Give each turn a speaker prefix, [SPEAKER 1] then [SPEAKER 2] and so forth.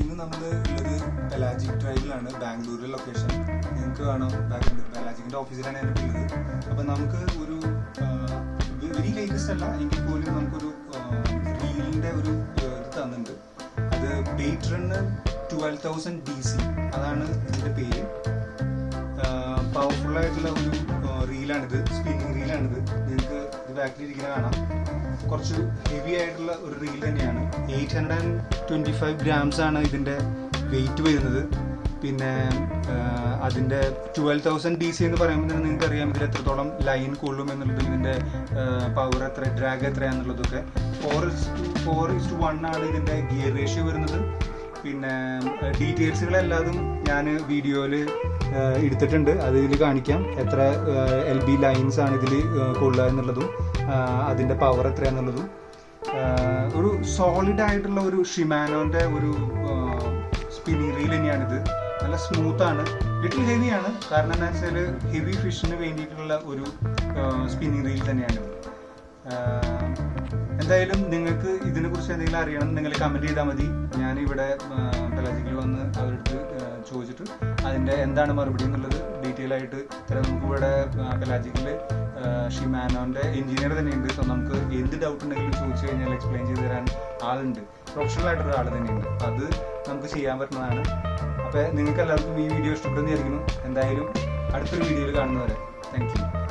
[SPEAKER 1] ഇന്ന് നമ്മൾ ഉള്ളത് പെലാജിക് ഡ്രൈവിലാണ്, ബാംഗ്ലൂരിലെ ലൊക്കേഷൻ. നിങ്ങൾക്ക് കാണാം പെലാജിക്കിൻ്റെ ഓഫീസിലാണ് ഞാനിപ്പോൾ ഉള്ളത്. അപ്പോൾ നമുക്ക് ഒരു വെരി ലേറ്റസ്റ്റ് അല്ല എങ്കിൽ പോലും നമുക്കൊരു റീലിൻ്റെ ഒരു ഇത് തന്നിട്ടുണ്ട്. അത് പേട്രണ് 12,000 DC, അതാണ് ഇതിൻ്റെ പേര്. പവർഫുള്ളായിട്ടുള്ള ഒരു റീലാണിത്, സ്പിന്നിങ് റീലാണിത്. നിങ്ങൾക്ക് ഇത് ബാക്കിലിരിക്കുന്ന കാണാം. കുറച്ച് ഹെവി ആയിട്ടുള്ള ഒരു റീൽ തന്നെയാണ്. 825 grams ആണ് ഇതിൻ്റെ വെയിറ്റ് വരുന്നത്. പിന്നെ അതിൻ്റെ 12,000 DC എന്ന് പറയുമ്പോൾ തന്നെ നിങ്ങൾക്ക് അറിയാം ഇതിൽ എത്രത്തോളം ലൈൻ കൊള്ളും എന്നുള്ളതും ഇതിൻ്റെ പവർ എത്ര, ഡ്രാഗ് എത്രയാണെന്നുള്ളതൊക്കെ. 4:1 ആണ് ഇതിൻ്റെ ഗിയർ റേഷ്യോ വരുന്നത്. പിന്നെ ഡീറ്റെയിൽസുകളെല്ലാതും ഞാൻ വീഡിയോയിൽ എടുത്തിട്ടുണ്ട്, അത് ഇതിൽ കാണിക്കാം. എത്ര LB ലൈൻസ് ആണ് ഇതിൽ കൊള്ളുക എന്നുള്ളതും അതിൻ്റെ പവർ എത്രയാണെന്നുള്ളതും. ഒരു സോളിഡ് ആയിട്ടുള്ള ഒരു ഷിമാനോൻ്റെ ഒരു സ്പിന്നിങ് റീൽ തന്നെയാണിത്. നല്ല സ്മൂത്താണ്, ലിറ്റിൽ ഹെവിയാണ്. കാരണം എന്താ വെച്ചാൽ ഹെവി ഫിഷിന് വേണ്ടിയിട്ടുള്ള ഒരു സ്പിന്നിങ് റീൽ തന്നെയാണിത്. എന്തായാലും നിങ്ങൾക്ക് ഇതിനെക്കുറിച്ച് എന്തെങ്കിലും അറിയണം നിങ്ങൾ കമൻറ്റ് ചെയ്താൽ മതി. ഞാനിവിടെ പെലാജിക്കിൽ വന്ന് അവരടുത്ത് ചോദിച്ചിട്ട് അതിൻ്റെ എന്താണ് മറുപടി എന്നുള്ളത് ഡീറ്റെയിൽ ആയിട്ട് തരാം. നമുക്കിവിടെ പെലാജിക്കിൽ ഷിമാനോൻ്റെ എഞ്ചിനീയർ തന്നെയുണ്ട്. സോ നമുക്ക് എന്ത് ഡൗട്ട് ഉണ്ടെങ്കിലും ചോദിച്ചു കഴിഞ്ഞാൽ എക്സ്പ്ലെയിൻ ചെയ്ത് തരാൻ ആളുണ്ട്, പ്രൊഫഷണൽ ആയിട്ടൊരു ആൾ തന്നെയുണ്ട്. അത് നമുക്ക് ചെയ്യാൻ പറ്റുന്നതാണ്. അപ്പോൾ നിങ്ങൾക്ക് എല്ലാവർക്കും ഈ വീഡിയോ ഇഷ്ടപ്പെടുന്നതായിരിക്കുന്നു. എന്തായാലും അടുത്തൊരു വീഡിയോയിൽ കാണുന്നവരെ താങ്ക് യു.